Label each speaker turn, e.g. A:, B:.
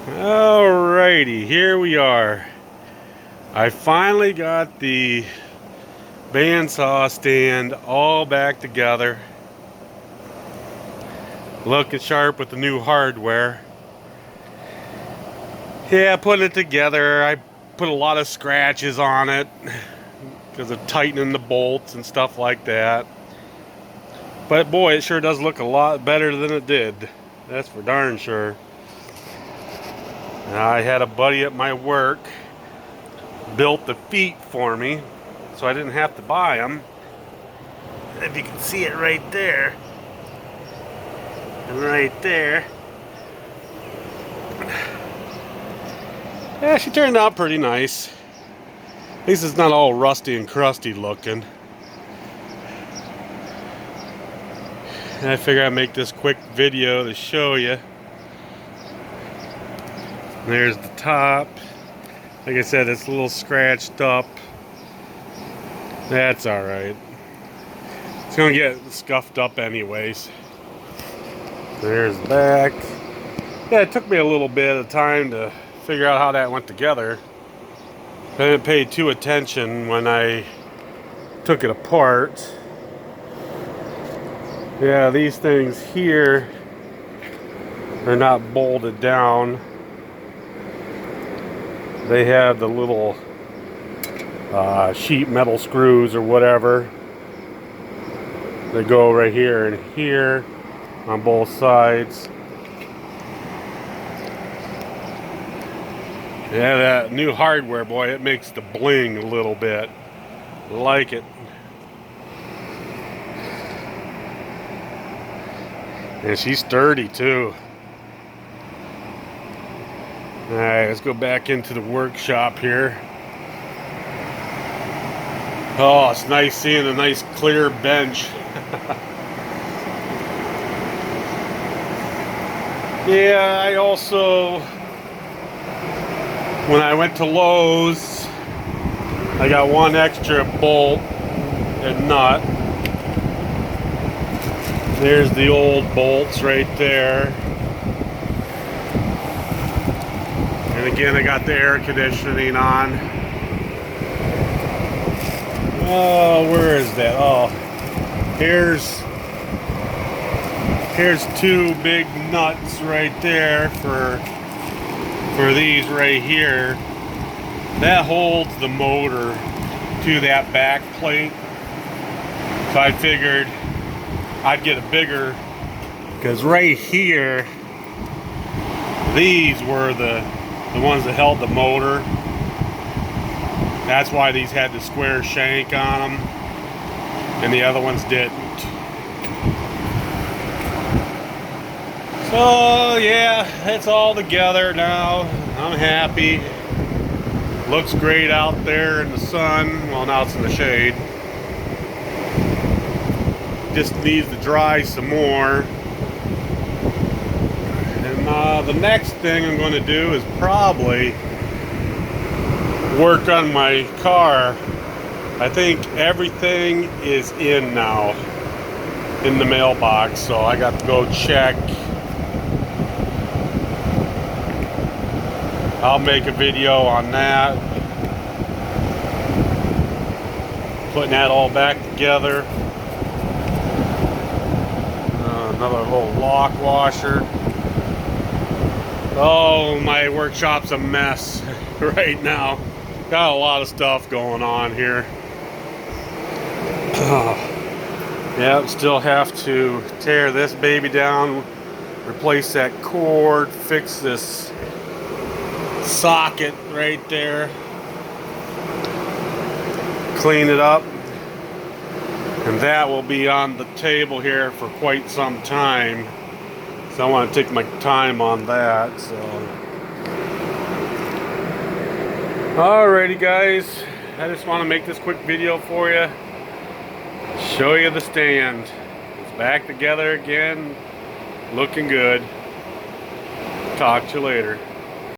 A: Alrighty, here we are. I finally got the bandsaw stand all back together. Looking sharp with the new hardware. Yeah, putting it together, I put a lot of scratches on it because of tightening the bolts and stuff like that. But boy, it sure does look a lot better than it did. That's for darn sure. Now, I had a buddy at my work built the feet for me, so I didn't have to buy them. If you can see it right there, and right there. Yeah, she turned out pretty nice. At least it's not all rusty and crusty looking. And I figure I'd make this quick video to show you. There's the top. Like I said, it's a little scratched up. That's alright. It's gonna get scuffed up anyways. There's the back. Yeah, it took me a little bit of time to figure out how that went together. I didn't pay too attention when I took it apart. Yeah, these things here are not bolted down. They have the little sheet metal screws or whatever. They go right here and here on both sides. Yeah, that new hardware, boy, it makes the bling a little bit. Like it. And she's sturdy too. Alright, let's go back into the workshop here. Oh, it's nice seeing a nice clear bench. Yeah, I also, when I went to Lowe's, I got one extra bolt and nut. There's the old bolts right there. And again, I got the air conditioning on. Oh, where is that? Oh, here's two big nuts right there for these right here. That holds the motor to that back plate. So I figured I'd get a bigger, because right here, these were the ones that held the motor. That's why these had the square shank on them, and the other ones didn't. So yeah, it's all together now. I'm happy. Looks great out there in the sun. Well, now it's in the shade. Just needs to dry some more. And the next thing I'm going to do is probably work on my car. I think everything is in now in the mailbox, so I got to go check. I'll make a video on that, putting that all back together. Another little lock washer. Oh, my workshop's a mess right now. Got a lot of stuff going on here. Yep, still have to tear this baby down, replace that cord, fix this socket right there, clean it up, and that will be on the table here for quite some time. So I want to take my time on that. So alrighty guys, I just want to make this quick video for you, show you the stand. It's back together again, looking good. Talk to you later.